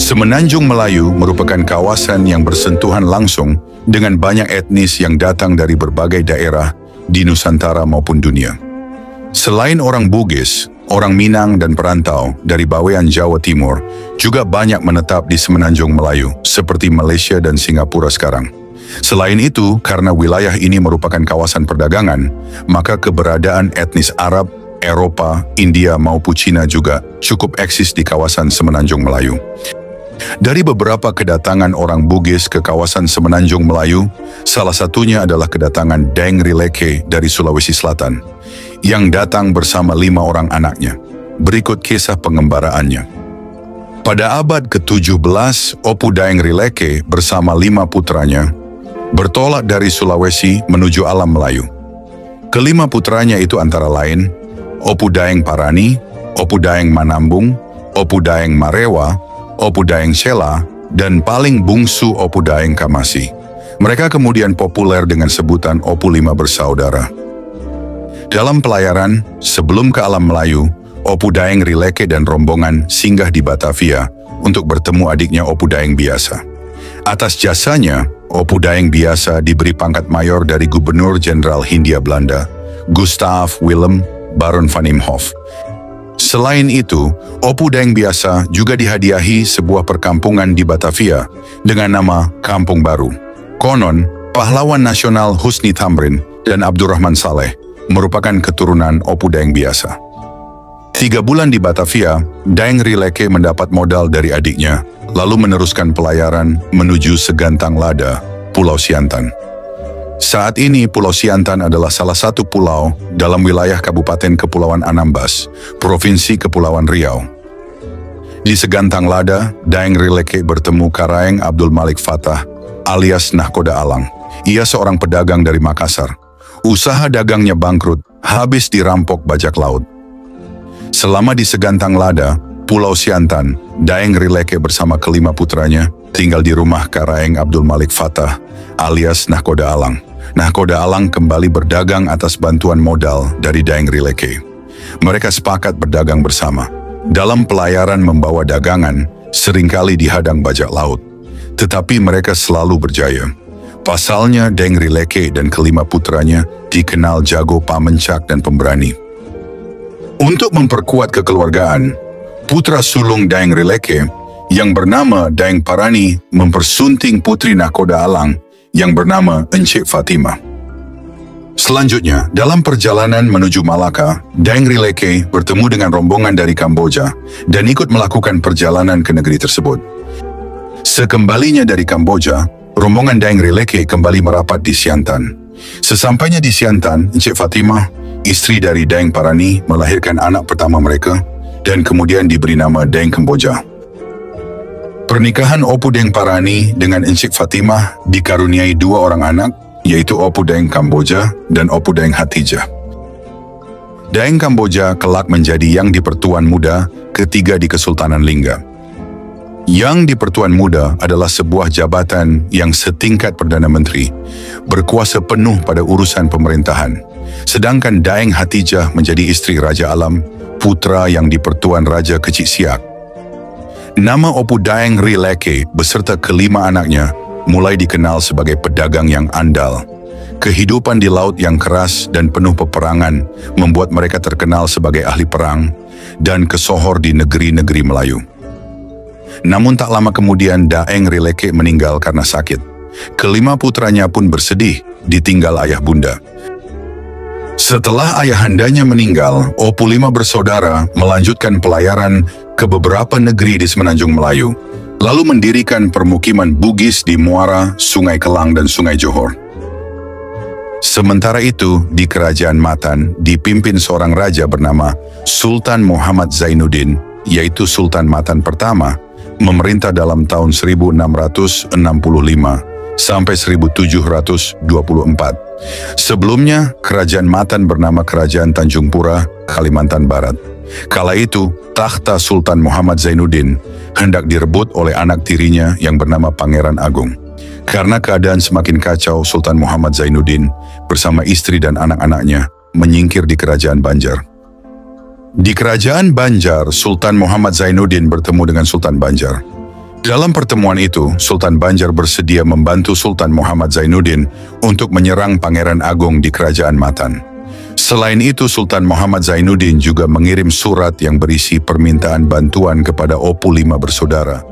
Semenanjung Melayu merupakan kawasan yang bersentuhan langsung dengan banyak etnis yang datang dari berbagai daerah di Nusantara maupun dunia. Selain orang Bugis, orang Minang dan perantau dari bawean Jawa Timur juga banyak menetap di Semenanjung Melayu, seperti Malaysia dan Singapura sekarang. Selain itu, karena wilayah ini merupakan kawasan perdagangan, maka keberadaan etnis Arab, Eropa, India maupun Cina juga cukup eksis di kawasan Semenanjung Melayu. Dari beberapa kedatangan orang Bugis ke kawasan Semenanjung Melayu, salah satunya adalah kedatangan Daeng Rileke dari Sulawesi Selatan, yang datang bersama 5 orang anaknya. Berikut kisah pengembaraannya. Pada abad ke-17, Opu Daeng Rileke bersama 5 putranya bertolak dari Sulawesi menuju alam Melayu. Kelima putranya itu antara lain Opu Daeng Parani, Opu Daeng Manambung, Opu Daeng Marewa, Opu Daeng Sela, dan paling bungsu Opu Daeng Kamasi. Mereka kemudian populer dengan sebutan Opu 5 Bersaudara. Dalam pelayaran, sebelum ke alam Melayu, Opu Daeng Rileke dan rombongan singgah di Batavia untuk bertemu adiknya Opu Daeng Biasa. Atas jasanya, Opu Daeng Biasa diberi pangkat mayor dari Gubernur Jenderal Hindia Belanda, Gustav Willem Baron van Imhoff. Selain itu, Opu Daeng Biasa juga dihadiahi sebuah perkampungan di Batavia dengan nama Kampung Baru. Konon, pahlawan nasional Husni Thamrin dan Abdurrahman Saleh merupakan keturunan Opu Daeng Biasa. 3 bulan di Batavia, Daeng Rileke mendapat modal dari adiknya, lalu meneruskan pelayaran menuju Segantang Lada, Pulau Siantan. Saat ini Pulau Siantan adalah salah satu pulau dalam wilayah Kabupaten Kepulauan Anambas, Provinsi Kepulauan Riau. Di Segantang Lada, Daeng Rileke bertemu Karaeng Abdul Malik Fatah alias Nahkoda Alang. Ia seorang pedagang dari Makassar. Usaha dagangnya bangkrut, habis dirampok bajak laut. Selama di Segantang Lada, Pulau Siantan, Daeng Rileke bersama kelima putranya tinggal di rumah Karaeng Abdul Malik Fatah alias Nahkoda Alang. Nahkoda Alang kembali berdagang atas bantuan modal dari Daeng Rileke. Mereka sepakat berdagang bersama. Dalam pelayaran membawa dagangan, seringkali dihadang bajak laut. Tetapi mereka selalu berjaya. Pasalnya Daeng Rileke dan kelima putranya dikenal jago pamencak dan pemberani. Untuk memperkuat kekeluargaan, putra sulung Daeng Rileke yang bernama Daeng Parani mempersunting putri Nahkoda Alang yang bernama Encik Fatimah. Selanjutnya, dalam perjalanan menuju Malaka, Daeng Rileke bertemu dengan rombongan dari Kamboja dan ikut melakukan perjalanan ke negeri tersebut. Sekembalinya dari Kamboja, rombongan Daeng Rileke kembali merapat di Siantan. Sesampainya di Siantan, Encik Fatimah, istri dari Daeng Parani, melahirkan anak pertama mereka dan kemudian diberi nama Daeng Kamboja. Pernikahan Opu Daeng Parani dengan Encik Fatimah dikaruniai 2 orang anak, yaitu Opu Daeng Kamboja dan Opu Daeng Hatijah. Daeng Kamboja kelak menjadi Yang di-Pertuan Muda ketiga di Kesultanan Lingga. Yang di-Pertuan Muda adalah sebuah jabatan yang setingkat Perdana Menteri, berkuasa penuh pada urusan pemerintahan. Sedangkan Daeng Hatijah menjadi istri Raja Alam, putra Yang di-Pertuan Raja Kecik Siak. Nama Opu Daeng Rileke beserta kelima anaknya mulai dikenal sebagai pedagang yang andal. Kehidupan di laut yang keras dan penuh peperangan membuat mereka terkenal sebagai ahli perang dan kesohor di negeri-negeri Melayu. Namun tak lama kemudian Daeng Rileke meninggal karena sakit. Kelima putranya pun bersedih ditinggal ayah bunda. Setelah ayahandanya meninggal, Opu 5 Bersaudara melanjutkan pelayaran ke beberapa negeri di Semenanjung Melayu, lalu mendirikan permukiman Bugis di Muara, Sungai Kelang, dan Sungai Johor. Sementara itu, di Kerajaan Matan dipimpin seorang raja bernama Sultan Muhammad Zainuddin, yaitu Sultan Matan pertama, memerintah dalam tahun 1665 sampai 1724. Sebelumnya, Kerajaan Matan bernama Kerajaan Tanjung Pura, Kalimantan Barat. Kala itu, takhta Sultan Muhammad Zainuddin hendak direbut oleh anak tirinya yang bernama Pangeran Agung. Karena keadaan semakin kacau, Sultan Muhammad Zainuddin bersama istri dan anak-anaknya menyingkir di Kerajaan Banjar. Di Kerajaan Banjar, Sultan Muhammad Zainuddin bertemu dengan Sultan Banjar. Dalam pertemuan itu, Sultan Banjar bersedia membantu Sultan Muhammad Zainuddin untuk menyerang Pangeran Agung di Kerajaan Matan. Selain itu, Sultan Muhammad Zainuddin juga mengirim surat yang berisi permintaan bantuan kepada Opu Lima Bersaudara.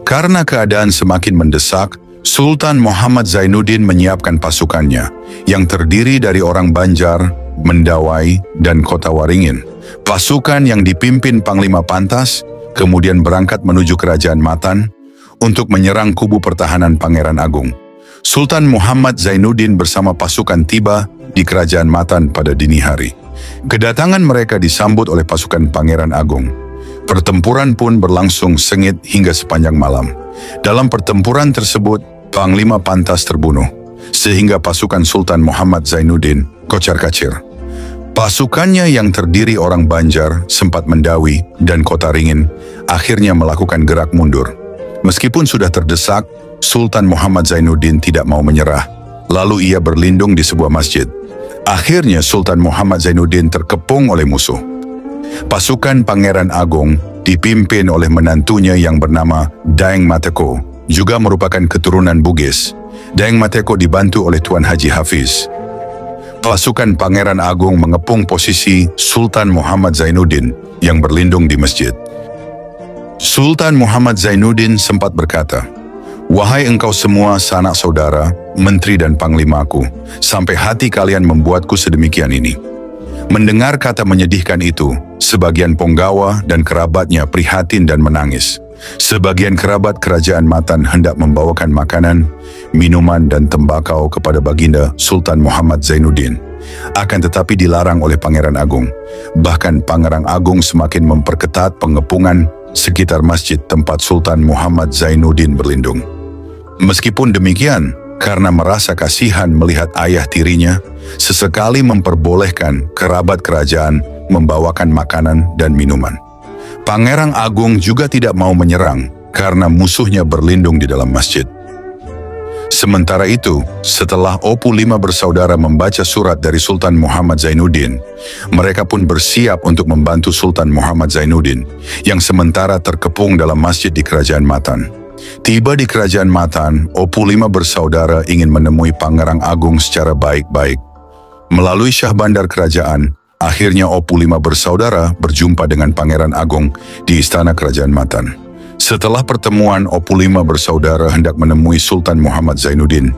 Karena keadaan semakin mendesak, Sultan Muhammad Zainuddin menyiapkan pasukannya yang terdiri dari orang Banjar, Mendawai, dan Kota Waringin. Pasukan yang dipimpin Panglima Pantas kemudian berangkat menuju Kerajaan Matan untuk menyerang kubu pertahanan Pangeran Agung. Sultan Muhammad Zainuddin bersama pasukan tiba di Kerajaan Matan pada dini hari. Kedatangan mereka disambut oleh pasukan Pangeran Agung. Pertempuran pun berlangsung sengit hingga sepanjang malam. Dalam pertempuran tersebut, Panglima Pantas terbunuh, sehingga pasukan Sultan Muhammad Zainuddin kocar-kacir. Pasukannya yang terdiri orang Banjar, Sempat Mendawi, dan Kota Ringin akhirnya melakukan gerak mundur. Meskipun sudah terdesak, Sultan Muhammad Zainuddin tidak mau menyerah. Lalu ia berlindung di sebuah masjid. Akhirnya Sultan Muhammad Zainuddin terkepung oleh musuh. Pasukan Pangeran Agung dipimpin oleh menantunya yang bernama Daeng Mateko, juga merupakan keturunan Bugis. Daeng Mateko dibantu oleh Tuan Haji Hafiz. Pasukan Pangeran Agung mengepung posisi Sultan Muhammad Zainuddin yang berlindung di masjid. Sultan Muhammad Zainuddin sempat berkata, "Wahai engkau semua sanak saudara, menteri dan panglimaku, sampai hati kalian membuatku sedemikian ini." Mendengar kata menyedihkan itu, sebagian penggawa dan kerabatnya prihatin dan menangis. Sebagian kerabat Kerajaan Matan hendak membawakan makanan, minuman dan tembakau kepada baginda Sultan Muhammad Zainuddin. Akan tetapi dilarang oleh Pangeran Agung. Bahkan Pangeran Agung semakin memperketat pengepungan sekitar masjid tempat Sultan Muhammad Zainuddin berlindung. Meskipun demikian, karena merasa kasihan melihat ayah tirinya, sesekali memperbolehkan kerabat kerajaan membawakan makanan dan minuman. Pangeran Agung juga tidak mau menyerang karena musuhnya berlindung di dalam masjid. Sementara itu, setelah Opu Lima Bersaudara membaca surat dari Sultan Muhammad Zainuddin, mereka pun bersiap untuk membantu Sultan Muhammad Zainuddin yang sementara terkepung dalam masjid di Kerajaan Matan. Tiba di Kerajaan Matan, Opu Lima Bersaudara ingin menemui Pangeran Agung secara baik-baik. Melalui Syah Bandar Kerajaan, akhirnya Opu Lima Bersaudara berjumpa dengan Pangeran Agung di Istana Kerajaan Matan. Setelah pertemuan, Opu Lima Bersaudara hendak menemui Sultan Muhammad Zainuddin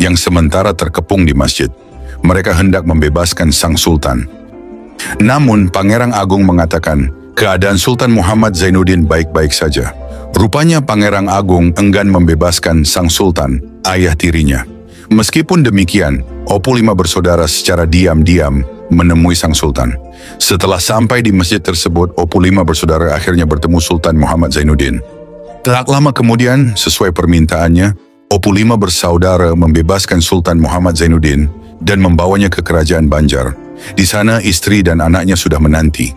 yang sementara terkepung di masjid. Mereka hendak membebaskan sang sultan. Namun Pangeran Agung mengatakan keadaan Sultan Muhammad Zainuddin baik-baik saja. Rupanya Pangeran Agung enggan membebaskan sang sultan, ayah tirinya. Meskipun demikian, Opu Lima Bersaudara secara diam-diam menemui sang sultan. Setelah sampai di masjid tersebut, Opu Lima Bersaudara akhirnya bertemu Sultan Muhammad Zainuddin. Tak lama kemudian, sesuai permintaannya, Opu Lima Bersaudara membebaskan Sultan Muhammad Zainuddin dan membawanya ke Kerajaan Banjar. Di sana istri dan anaknya sudah menanti.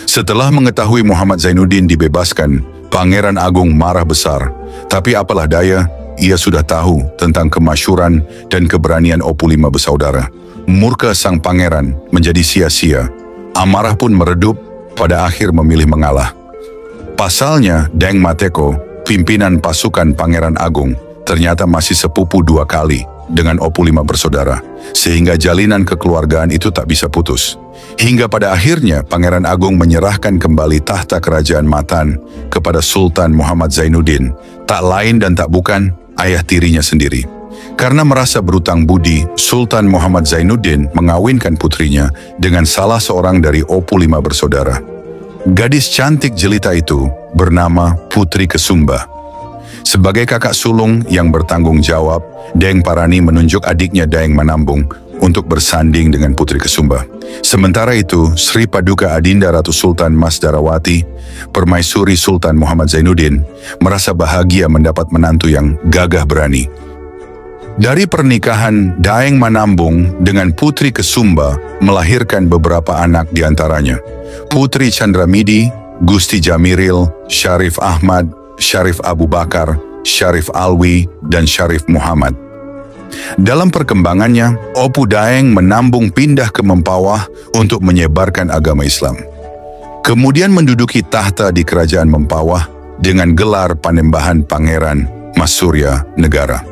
Setelah mengetahui Muhammad Zainuddin dibebaskan, Pangeran Agung marah besar. Tapi apalah daya, ia sudah tahu tentang kemasyhuran dan keberanian Opu Lima Bersaudara. Murka sang pangeran menjadi sia-sia. Amarah pun meredup, pada akhir memilih mengalah. Pasalnya, Daeng Mateko, pimpinan pasukan Pangeran Agung, ternyata masih sepupu dua kali dengan Opu Lima Bersaudara, sehingga jalinan kekeluargaan itu tak bisa putus. Hingga pada akhirnya Pangeran Agung menyerahkan kembali tahta Kerajaan Matan kepada Sultan Muhammad Zainuddin, tak lain dan tak bukan ayah tirinya sendiri. Karena merasa berutang budi, Sultan Muhammad Zainuddin mengawinkan putrinya dengan salah seorang dari Opu Lima Bersaudara. Gadis cantik jelita itu bernama Putri Kesumba. Sebagai kakak sulung yang bertanggung jawab, Daeng Parani menunjuk adiknya Daeng Manambung untuk bersanding dengan Putri Kesumba. Sementara itu, Sri Paduka Adinda Ratu Sultan Mas Darawati, permaisuri Sultan Muhammad Zainuddin, merasa bahagia mendapat menantu yang gagah berani. Dari pernikahan Daeng Manambung dengan Putri Kesumba melahirkan beberapa anak diantaranya. Putri Chandramidi, Gusti Jamiril, Syarif Ahmad, Syarif Abu Bakar, Syarif Alwi, dan Syarif Muhammad. Dalam perkembangannya, Opu Daeng Manambung pindah ke Mempawah untuk menyebarkan agama Islam. Kemudian menduduki tahta di kerajaan Mempawah dengan gelar Panembahan Pangeran Masurya Negara.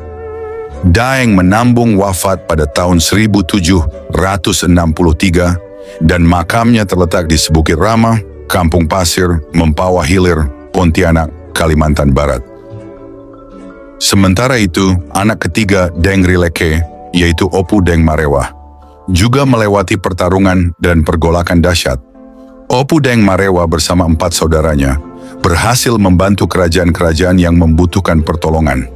Daeng Menambung wafat pada tahun 1763 dan makamnya terletak di Sebukit Rama, Kampung Pasir, Mempawah Hilir, Pontianak, Kalimantan Barat. Sementara itu, anak ketiga Deng Rileke, yaitu Opu Deng Marewah, juga melewati pertarungan dan pergolakan dahsyat. Opu Deng Marewah bersama 4 saudaranya berhasil membantu kerajaan-kerajaan yang membutuhkan pertolongan.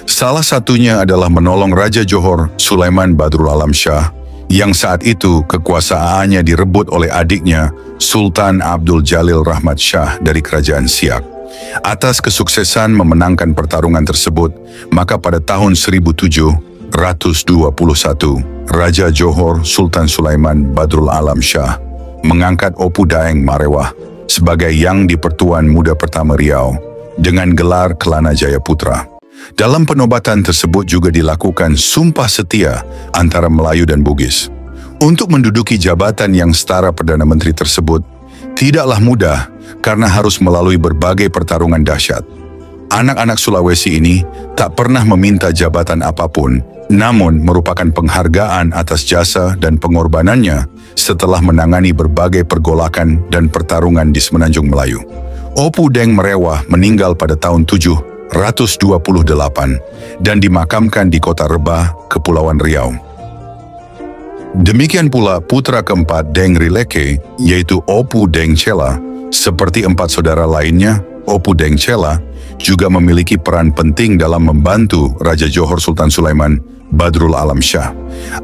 Salah satunya adalah menolong Raja Johor Sulaiman Badrul Alam Shah yang saat itu kekuasaannya direbut oleh adiknya Sultan Abdul Jalil Rahmat Shah dari Kerajaan Siak. Atas kesuksesan memenangkan pertarungan tersebut, maka pada tahun 1721, Raja Johor Sultan Sulaiman Badrul Alam Shah mengangkat Opu Daeng Marewah sebagai Yang di-Pertuan Muda Pertama Riau dengan gelar Kelana Jaya Putra. Dalam penobatan tersebut juga dilakukan sumpah setia antara Melayu dan Bugis. Untuk menduduki jabatan yang setara Perdana Menteri tersebut, tidaklah mudah karena harus melalui berbagai pertarungan dahsyat. Anak-anak Sulawesi ini tak pernah meminta jabatan apapun, namun merupakan penghargaan atas jasa dan pengorbanannya setelah menangani berbagai pergolakan dan pertarungan di Semenanjung Melayu. Opu Deng Marewah meninggal pada tahun 728 dan dimakamkan di Kota Rebah, Kepulauan Riau. Demikian pula putra keempat Deng Rileke, yaitu Opu Deng Cela. Seperti 4 saudara lainnya, Opu Deng Cela juga memiliki peran penting dalam membantu Raja Johor Sultan Sulaiman Badrul Alam Shah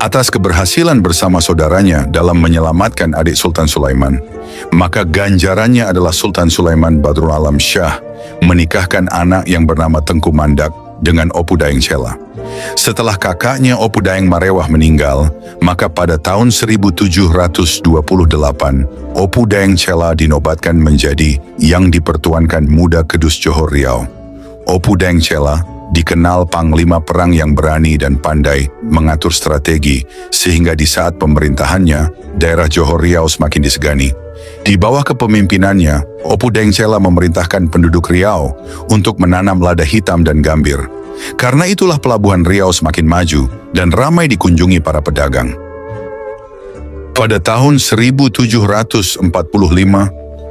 atas keberhasilan bersama saudaranya dalam menyelamatkan adik Sultan Sulaiman. Maka ganjarannya adalah Sultan Sulaiman Badrul Alam Shah menikahkan anak yang bernama Tengku Mandak dengan Opu Daeng Cela. Setelah kakaknya Opu Daeng Marewah meninggal, maka pada tahun 1728, Opu Daeng Cela dinobatkan menjadi Yang di-Pertuankan Muda Kedus Johor Riau. Opu Daeng Cela dikenal panglima perang yang berani dan pandai mengatur strategi, sehingga di saat pemerintahannya, daerah Johor Riau semakin disegani. Di bawah kepemimpinannya, Opu Daeng Cela memerintahkan penduduk Riau untuk menanam lada hitam dan gambir. Karena itulah pelabuhan Riau semakin maju dan ramai dikunjungi para pedagang. Pada tahun 1745,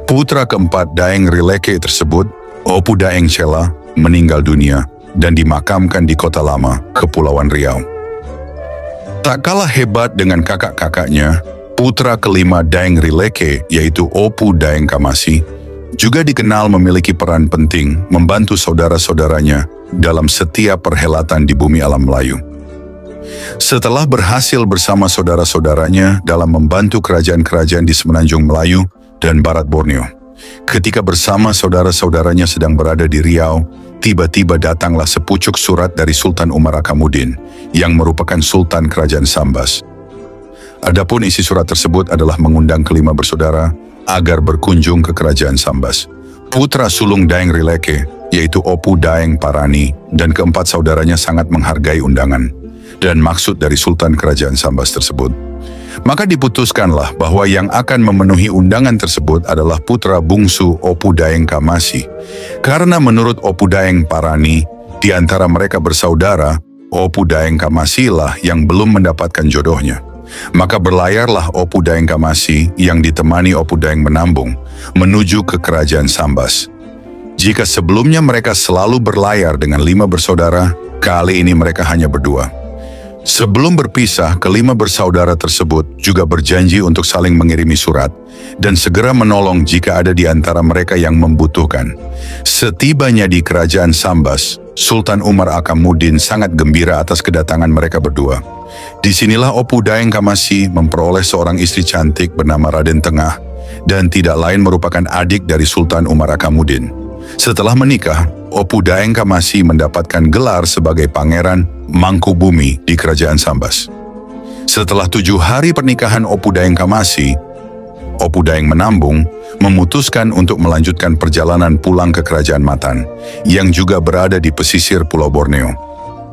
putra keempat Daeng Rileke tersebut, Opu Daeng Cela, meninggal dunia dan dimakamkan di Kota Lama, Kepulauan Riau. Tak kalah hebat dengan kakak-kakaknya, putra kelima Daeng Rileke, yaitu Opu Daeng Kamasi, juga dikenal memiliki peran penting membantu saudara-saudaranya dalam setiap perhelatan di bumi alam Melayu. Setelah berhasil bersama saudara-saudaranya dalam membantu kerajaan-kerajaan di Semenanjung Melayu dan Barat Borneo, ketika bersama saudara-saudaranya sedang berada di Riau, tiba-tiba datanglah sepucuk surat dari Sultan Umar Akamuddin yang merupakan Sultan Kerajaan Sambas. Adapun isi surat tersebut adalah mengundang kelima bersaudara agar berkunjung ke Kerajaan Sambas. Putra sulung Daeng Rileke, yaitu Opu Daeng Parani, dan keempat saudaranya sangat menghargai undangan dan maksud dari Sultan Kerajaan Sambas tersebut. Maka diputuskanlah bahwa yang akan memenuhi undangan tersebut adalah putra bungsu Opu Daeng Kamasi. Karena menurut Opu Daeng Parani, di antara mereka bersaudara, Opu Daeng Kamasi lah yang belum mendapatkan jodohnya. Maka berlayarlah Opu Daeng Kamasi yang ditemani Opu Daeng Menambung menuju ke Kerajaan Sambas. Jika sebelumnya mereka selalu berlayar dengan 5 bersaudara, kali ini mereka hanya berdua. Sebelum berpisah, kelima bersaudara tersebut juga berjanji untuk saling mengirimi surat dan segera menolong jika ada di antara mereka yang membutuhkan. Setibanya di Kerajaan Sambas, Sultan Umar Akamuddin sangat gembira atas kedatangan mereka berdua. Disinilah Opu Daeng Kamasi memperoleh seorang istri cantik bernama Raden Tengah dan tidak lain merupakan adik dari Sultan Umar Akamuddin. Setelah menikah, Opu Daeng Kamasi mendapatkan gelar sebagai Pangeran Mangkubumi di Kerajaan Sambas. Setelah 7 hari pernikahan Opu Daeng Kamasi, Opu Daeng Menambung memutuskan untuk melanjutkan perjalanan pulang ke Kerajaan Matan, yang juga berada di pesisir Pulau Borneo.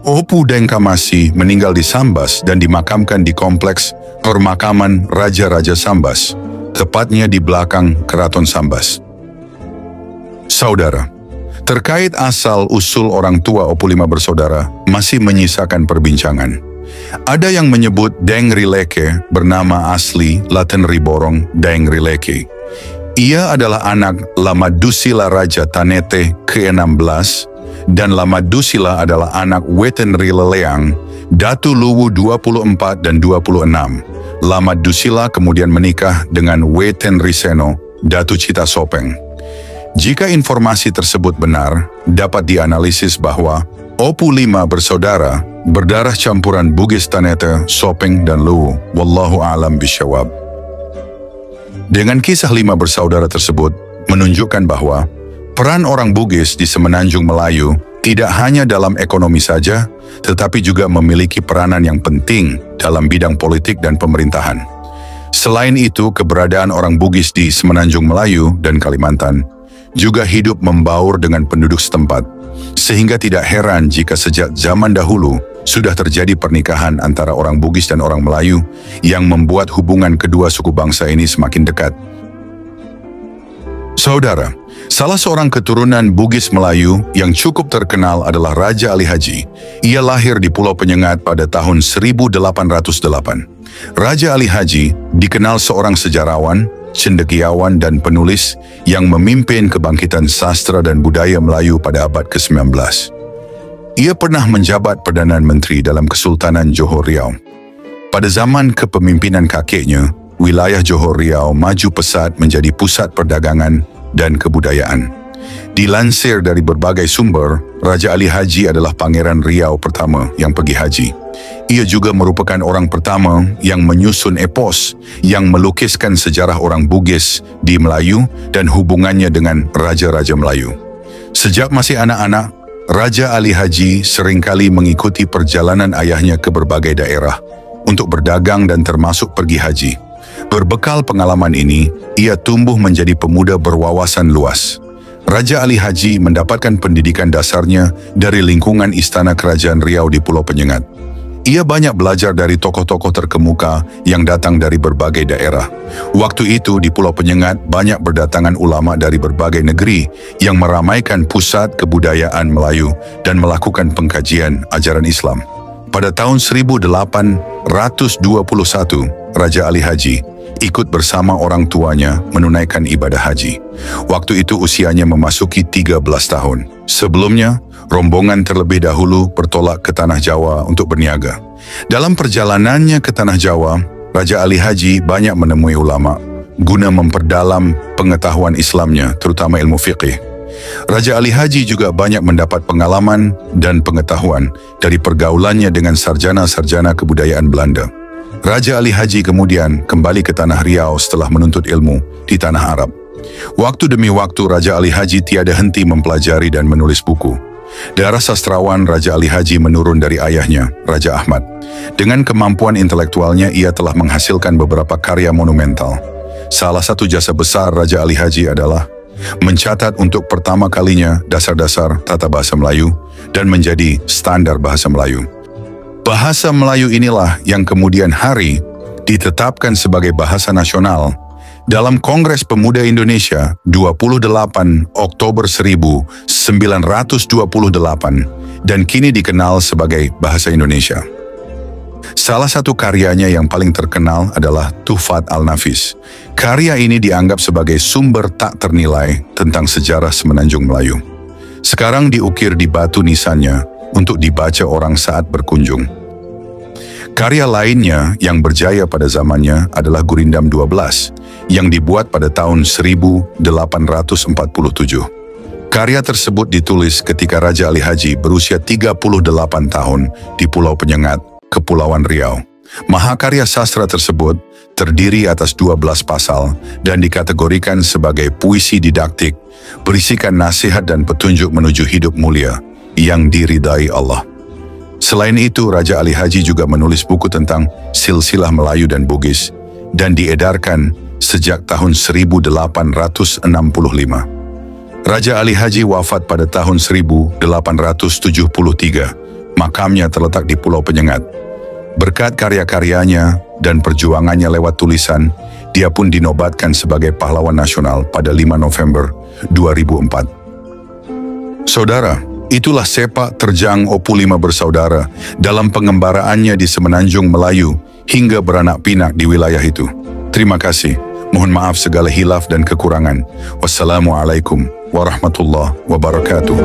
Opu Daeng Kamasi meninggal di Sambas dan dimakamkan di kompleks Permakaman Raja-Raja Sambas, tepatnya di belakang Keraton Sambas. Saudara, terkait asal-usul orang tua Opu Lima Bersaudara masih menyisakan perbincangan. Ada yang menyebut Deng Rileke bernama asli Laten Riborong Deng Rileke. Ia adalah anak Lamadusila Raja Tanete ke-16 dan Lamadusila adalah anak Weten Rileleang, Datu Luwu 24 dan 26. Lamadusila kemudian menikah dengan Weten Riseno, Datu Cita Sopeng. Jika informasi tersebut benar, dapat dianalisis bahwa Opu Lima Bersaudara berdarah campuran Bugis Tanete, Sopeng, dan Luwu. Wallahu a'lam bisyawab. Dengan kisah 5 bersaudara tersebut menunjukkan bahwa peran orang Bugis di Semenanjung Melayu tidak hanya dalam ekonomi saja, tetapi juga memiliki peranan yang penting dalam bidang politik dan pemerintahan. Selain itu, keberadaan orang Bugis di Semenanjung Melayu dan Kalimantan juga hidup membaur dengan penduduk setempat, sehingga tidak heran jika sejak zaman dahulu sudah terjadi pernikahan antara orang Bugis dan orang Melayu yang membuat hubungan kedua suku bangsa ini semakin dekat. Saudara, salah seorang keturunan Bugis Melayu yang cukup terkenal adalah Raja Ali Haji. Ia lahir di Pulau Penyengat pada tahun 1808. Raja Ali Haji dikenal seorang sejarawan, cendekiawan, dan penulis yang memimpin kebangkitan sastra dan budaya Melayu pada abad ke-19. Ia pernah menjabat Perdana Menteri dalam Kesultanan Johor Riau. Pada zaman kepemimpinan kakeknya, wilayah Johor Riau maju pesat menjadi pusat perdagangan dan kebudayaan. Dilansir dari berbagai sumber, Raja Ali Haji adalah Pangeran Riau pertama yang pergi haji. Ia juga merupakan orang pertama yang menyusun epos yang melukiskan sejarah orang Bugis di Melayu dan hubungannya dengan raja-raja Melayu. Sejak masih anak-anak, Raja Ali Haji seringkali mengikuti perjalanan ayahnya ke berbagai daerah untuk berdagang dan termasuk pergi haji. Berbekal pengalaman ini, ia tumbuh menjadi pemuda berwawasan luas. Raja Ali Haji mendapatkan pendidikan dasarnya dari lingkungan Istana Kerajaan Riau di Pulau Penyengat. Ia banyak belajar dari tokoh-tokoh terkemuka yang datang dari berbagai daerah. Waktu itu di Pulau Penyengat banyak berdatangan ulama dari berbagai negeri yang meramaikan pusat kebudayaan Melayu dan melakukan pengkajian ajaran Islam. Pada tahun 1821, Raja Ali Haji ikut bersama orang tuanya menunaikan ibadah haji. Waktu itu usianya memasuki 13 tahun. Sebelumnya, rombongan terlebih dahulu bertolak ke Tanah Jawa untuk berniaga. Dalam perjalanannya ke Tanah Jawa, Raja Ali Haji banyak menemui ulama guna memperdalam pengetahuan Islamnya, terutama ilmu fiqih. Raja Ali Haji juga banyak mendapat pengalaman dan pengetahuan dari pergaulannya dengan sarjana-sarjana kebudayaan Belanda. Raja Ali Haji kemudian kembali ke Tanah Riau setelah menuntut ilmu di Tanah Arab. Waktu demi waktu Raja Ali Haji tiada henti mempelajari dan menulis buku. Darah sastrawan Raja Ali Haji menurun dari ayahnya, Raja Ahmad. Dengan kemampuan intelektualnya ia telah menghasilkan beberapa karya monumental. Salah satu jasa besar Raja Ali Haji adalah mencatat untuk pertama kalinya dasar-dasar tata bahasa Melayu dan menjadi standar bahasa Melayu. Bahasa Melayu inilah yang kemudian hari ditetapkan sebagai bahasa nasional dalam Kongres Pemuda Indonesia 28 Oktober 1928 dan kini dikenal sebagai bahasa Indonesia. Salah satu karyanya yang paling terkenal adalah Tuhfat Al-Nafis. Karya ini dianggap sebagai sumber tak ternilai tentang sejarah Semenanjung Melayu. Sekarang diukir di batu nisannya untuk dibaca orang saat berkunjung. Karya lainnya yang berjaya pada zamannya adalah Gurindam 12 yang dibuat pada tahun 1847. Karya tersebut ditulis ketika Raja Ali Haji berusia 38 tahun di Pulau Penyengat, Kepulauan Riau. Mahakarya sastra tersebut terdiri atas 12 pasal dan dikategorikan sebagai puisi didaktik, berisikan nasihat dan petunjuk menuju hidup mulia yang diridai Allah. Selain itu, Raja Ali Haji juga menulis buku tentang silsilah Melayu dan Bugis dan diedarkan sejak tahun 1865. Raja Ali Haji wafat pada tahun 1873. Makamnya terletak di Pulau Penyengat. Berkat karya-karyanya dan perjuangannya lewat tulisan, Dia pun dinobatkan sebagai pahlawan nasional pada 5 November 2004. Saudara, itulah sepak terjang Opu5 bersaudara dalam pengembaraannya di Semenanjung Melayu hingga beranak pinak di wilayah itu. Terima kasih. Mohon maaf segala hilaf dan kekurangan. Wassalamualaikum warahmatullahi wabarakatuh.